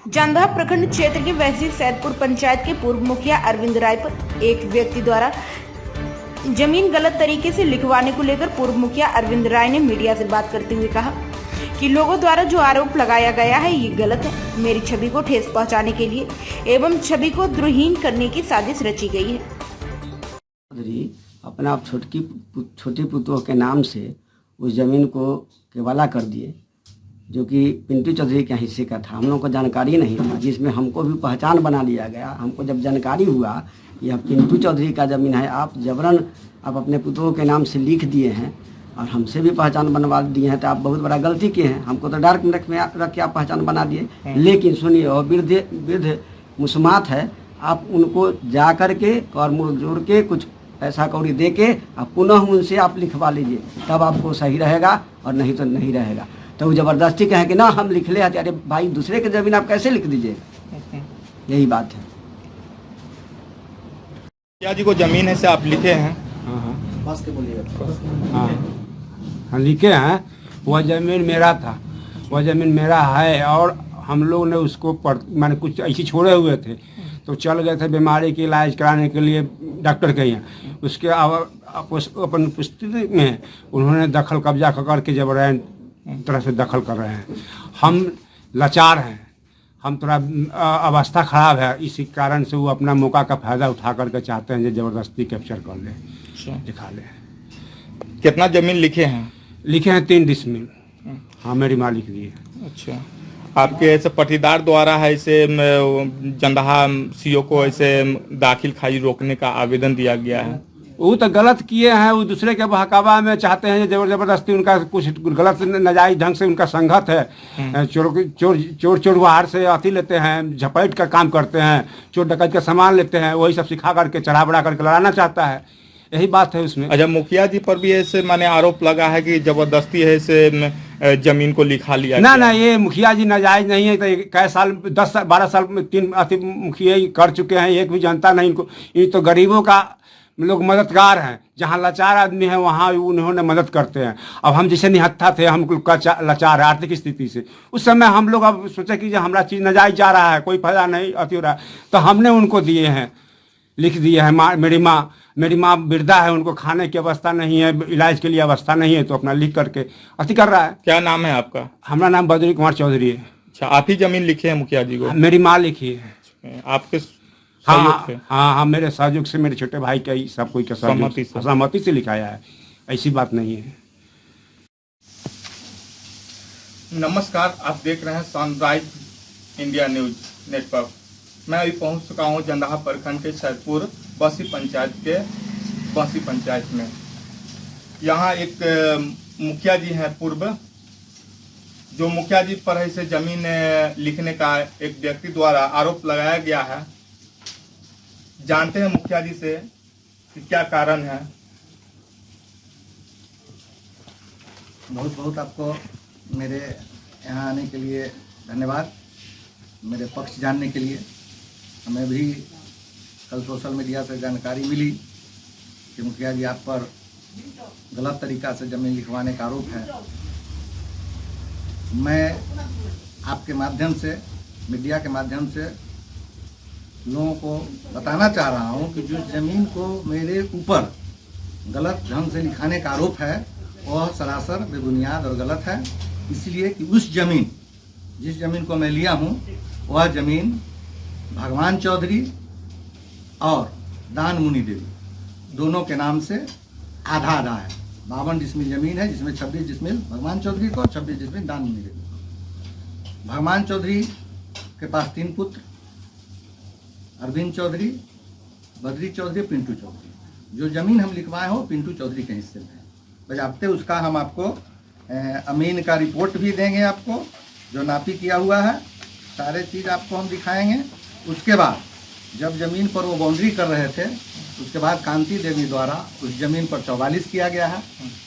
जंदाहा प्रखंड क्षेत्र के वैसी सैदपुर पंचायत के पूर्व मुखिया अरविंद राय पर एक व्यक्ति द्वारा जमीन गलत तरीके से लिखवाने को लेकर पूर्व मुखिया अरविंद राय ने मीडिया से बात करते हुए कहा कि लोगों द्वारा जो आरोप लगाया गया है ये गलत है। मेरी छवि को ठेस पहुंचाने के लिए एवं छवि को द्रोहीन करने की साजिश रची गई है। अपना छोटी पुतों के नाम से उस जमीन को केवाला कर दिए, जो कि पिंटू चौधरी के हिस्से का था। हम लोगों को जानकारी नहीं था, जिसमें हमको भी पहचान बना लिया गया। हमको जब जानकारी हुआ यह पिंटू चौधरी का ज़मीन है, आप जबरन आप अपने पुतों के नाम से लिख दिए हैं और हमसे भी पहचान बनवा दिए हैं, तो आप बहुत बड़ा गलती किए हैं। हमको तो डार्क नेट में रख के आप पहचान बना दिए। लेकिन सुनिए, और वृद्ध मुस्मात है, आप उनको जा कर के और मुँह जोड़ के कुछ पैसा कौड़ी दे के आप पुनः उनसे आप लिखवा लीजिए, तब आपको सही रहेगा, और नहीं तो नहीं रहेगा। तो वो ज़बरदस्ती कहें कि ना हम लिख ले, अरे भाई दूसरे की ज़मीन आप कैसे लिख दीजिए, यही बात है। क्या जी को ज़मीन है से आप लिखे हैं? हाँ, बस के बोलिएगा। हाँ, लिखे हैं। वह ज़मीन मेरा था, वह ज़मीन मेरा है, और हम लोग ने उसको मैंने कुछ ऐसे छोड़े हुए थे, तो चल गए थे बीमारी के इलाज कराने के लिए डॉक्टर के यहाँ। उसके अपन उपस्थिति में उन्होंने दखल कब्जा करके जबरन तरह से दखल कर रहे हैं। हम लाचार हैं, हम थोड़ा अवस्था खराब है, इसी कारण से वो अपना मौका का फायदा उठा करके चाहते हैं जो ज़बरदस्ती कैप्चर कर ले, दिखा ले। कितना ज़मीन लिखे हैं? लिखे हैं 3 डिसमिल। हाँ, मेरी मालिक ली है। अच्छा, आपके ऐसे पटीदार द्वारा है ऐसे जंदाहा सीओ को ऐसे दाखिल खारिज रोकने का आवेदन दिया गया है। वो तो गलत किए हैं, वो दूसरे के बहकावा में चाहते हैं जबरदस्ती उनका कुछ गलत नाजायज ढंग से उनका संगत है। चोर चोरवाहर से अति लेते हैं, झपैट का काम करते हैं, चोर डकैत का सामान लेते हैं, वही सब सिखा करके चढ़ा बढ़ा करके लड़ाना चाहता है, यही बात है उसमें। अच्छा, मुखिया जी पर भी ऐसे माने आरोप लगा है कि जबरदस्ती है ऐसे जमीन को लिखा लिया? ना, ये मुखिया जी नाजायज नहीं है। तो कई साल 10-12 साल में 3 अति मुखिया कर चुके हैं, एक भी जनता नहीं इनको। ये तो गरीबों का लोग मददगार हैं, जहाँ लाचार आदमी है वहाँ उन्होंने मदद करते हैं। अब हम जैसे निहत्था थे, हम लाचार है आर्थिक स्थिति से, उस समय हम लोग अब सोचे कि हमारा चीज़ नाजायज जा रहा है, कोई फायदा नहीं अति हो रहा है, तो हमने उनको दिए हैं, लिख दिए हैं। मेरी माँ वृद्धा है, उनको खाने की अवस्था नहीं है, इलाज के लिए अवस्था नहीं है, तो अपना लिख करके अति कर रहा है। क्या नाम है आपका? हमारा नाम बद्री कुमार चौधरी है। अच्छा, आप ही जमीन लिखे हैं मुखिया जी को? मेरी माँ लिखी है। आपके हाँ, मेरे सहयोग से, मेरे छोटे भाई का सब कोई का सहमति से लिखाया है, ऐसी बात नहीं है। नमस्कार, आप देख रहे हैं सनराइज इंडिया न्यूज नेटवर्क। मैं अभी पहुंच चुका हूं जंदाहा प्रखंड के सैदपुर बसी पंचायत के बसी पंचायत में। यहाँ एक मुखिया जी हैं पूर्व, जो मुखिया जी पर ऐसे जमीन लिखने का एक व्यक्ति द्वारा आरोप लगाया गया है। जानते हैं मुखिया जी से कि क्या कारण है। बहुत बहुत आपको मेरे यहाँ आने के लिए धन्यवाद, मेरे पक्ष जानने के लिए। हमें भी कल सोशल मीडिया से जानकारी मिली कि मुखिया जी आप पर गलत तरीका से ज़मीन लिखवाने का आरोप है। मैं आपके माध्यम से, मीडिया के माध्यम से लोगों को बताना चाह रहा हूं कि जो ज़मीन को मेरे ऊपर गलत ढंग से लिखाने का आरोप है वह सरासर बेबुनियाद और गलत है। इसलिए कि उस ज़मीन, जिस ज़मीन को मैं लिया हूं, वह ज़मीन भगवान चौधरी और दान मुनि देवी दोनों के नाम से आधा आधा है। 52 डिसमिल ज़मीन है, जिसमें 26 डिसमिल भगवान चौधरी को, 26 डिसमिल दान मुनि देवी को। भगवान चौधरी के पास 3 पुत्र, अरविंद चौधरी, बद्री चौधरी, पिंटू चौधरी। जो ज़मीन हम लिखवाए हो पिंटू चौधरी के हिस्से में है। बजाबते उसका हम आपको अमीन का रिपोर्ट भी देंगे, आपको जो नापी किया हुआ है, सारे चीज़ आपको हम दिखाएंगे। उसके बाद जब ज़मीन पर वो बाउंड्री कर रहे थे, उसके बाद कांति देवी द्वारा उस ज़मीन पर 44 किया गया है,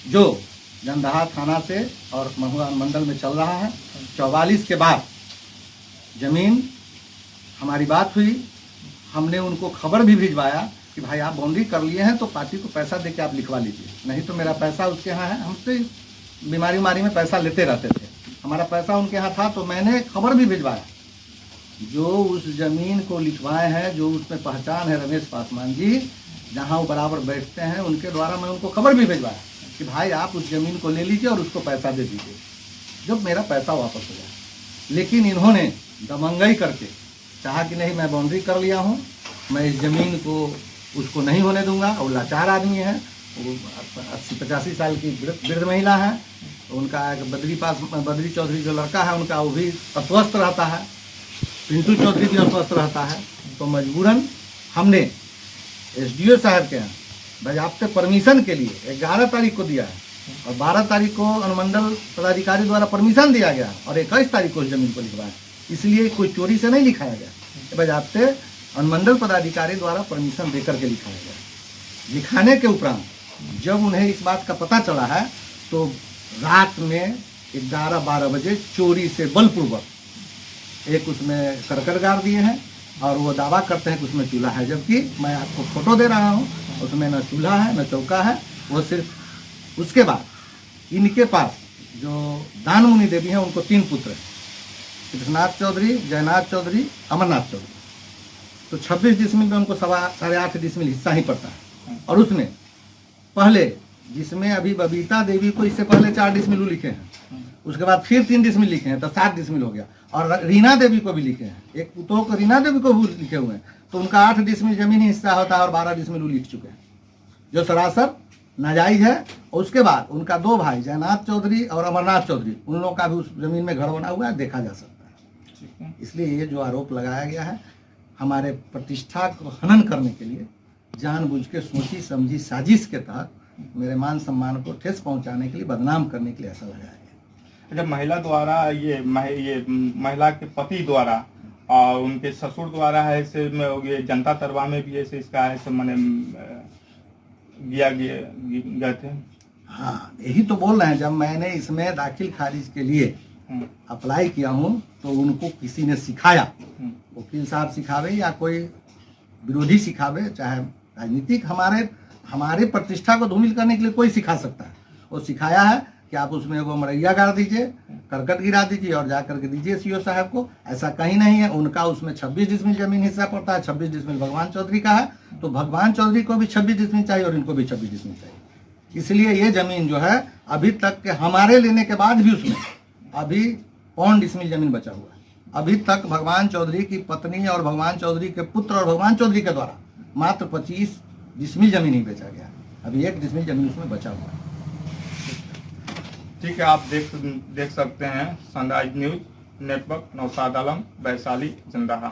जो जंदाहा थाना से और महुआ मंडल में चल रहा है। 44 के बाद ज़मीन हमारी बात हुई, हमने उनको खबर भी भिजवाया कि भाई आप बाउंड्री कर लिए हैं तो पार्टी को पैसा दे के आप लिखवा लीजिए, नहीं तो मेरा पैसा उसके यहाँ है। हमसे बीमारी में पैसा लेते रहते थे, हमारा पैसा उनके यहाँ था, तो मैंने खबर भी भिजवाया जो उस जमीन को लिखवाए हैं, जो उसमें पहचान है रमेश पासवान जी, जहाँ वो बराबर बैठते हैं, उनके द्वारा मैं उनको खबर भी भिजवाया कि भाई आप उस ज़मीन को ले लीजिए और उसको पैसा दे दीजिए जब मेरा पैसा वापस हो जाए। लेकिन इन्होंने दमंगई करके कहा कि नहीं, मैं बाउंड्री कर लिया हूँ, मैं इस ज़मीन को उसको नहीं होने दूंगा। और लाचार आदमी है, वो 80-85 साल की वृद्ध महिला है, उनका एक बद्री चौधरी जो लड़का है उनका, वो भी अस्वस्थ रहता है, पिंटू चौधरी भी अस्वस्थ रहता है। तो मजबूरन हमने एसडीओ साहब के यहाँ बाज़ाब्ते परमिशन के लिए 11 तारीख को दिया है और 12 तारीख को अनुमंडल पदाधिकारी द्वारा परमिशन दिया गया और 21 तारीख को उस जमीन को लिखवाया। इसलिए कोई चोरी से नहीं लिखाया गया, बाज़ाब्ते अनुमंडल पदाधिकारी द्वारा परमिशन देकर के लिखाया गया। लिखाने के उपरांत जब उन्हें इस बात का पता चला है तो रात में 11-12 बजे चोरी से बलपूर्वक एक उसमें करकट गाड़ दिए हैं और वो दावा करते हैं कि उसमें चूल्हा है, जबकि मैं आपको फोटो दे रहा हूँ, उसमें न चूल्हा है न चौका है। वो सिर्फ उसके बाद इनके पास जो दान मुनि देवी हैं उनको 3 पुत्र हैं, कृष्णनाथ चौधरी, जयनाथ चौधरी, अमरनाथ चौधरी। तो 26 डिसमिल में उनको 8.25 डिसमिल हिस्सा ही पड़ता है। और उसमें पहले जिसमें अभी बबीता देवी को इससे पहले 4 डिसमिल लिखे हैं, उसके बाद फिर 3 डिसमिल लिखे हैं, तो 7 डिसमिल हो गया। और रीना देवी को भी लिखे हैं, एक पुतों को रीना देवी को भी लिखे हुए हैं, तो उनका 8 डिसमिल जमीन ही हिस्सा होता है और 12 डिसमिल वो लिख चुके हैं, जो सरासर नाजायज है। और उसके बाद उनका 2 भाई जयनाथ चौधरी और अमरनाथ चौधरी, उन लोगों का भी उस जमीन में घर बना हुआ है, देखा जा सकता है। इसलिए ये जो आरोप लगाया गया है हमारे प्रतिष्ठा को हनन करने के लिए, जानबूझ के सोची समझी साजिश के तहत मेरे मान सम्मान को ठेस पहुंचाने के लिए, बदनाम करने के लिए ऐसा लगाया गया। जब महिला द्वारा ये महिला के पति द्वारा और उनके ससुर द्वारा है ऐसे ये जनता तरवा में भी ऐसे इसका ऐसे मैंने गए थे। हाँ, यही तो बोल रहे हैं, जब मैंने इसमें दाखिल खारिज के लिए अप्लाई किया हूँ तो उनको किसी ने सिखाया, वकील साहब सिखावे या कोई विरोधी सिखावे, चाहे राजनीतिक हमारे प्रतिष्ठा को धूमिल करने के लिए कोई सिखा सकता है। वो सिखाया है कि आप उसमें वो मरैया गाड़ दीजिए, करकट गिरा दीजिए और जा करके दीजिए सीओ साहब को। ऐसा कहीं नहीं है। उनका उसमें 26 डिसमिल जमीन हिस्सा पड़ता है, 26 डिसमिल भगवान चौधरी का है, तो भगवान चौधरी को भी 26 डिसमिल चाहिए और इनको भी 26 डिसमिल चाहिए। इसलिए ये जमीन जो है अभी तक के हमारे लेने के बाद भी उसमें अभी 1 डिसमिल जमीन बचा हुआ है। अभी तक भगवान चौधरी की पत्नी और भगवान चौधरी के पुत्र और भगवान चौधरी के द्वारा मात्र 25 डिसमिल जमीन ही बेचा गया। अभी 1 डिसमिल जमीन उसमें बचा हुआ है। ठीक है, आप देख सकते हैं sunrise news network, Naushad Alam, Vaishali, Jandaha.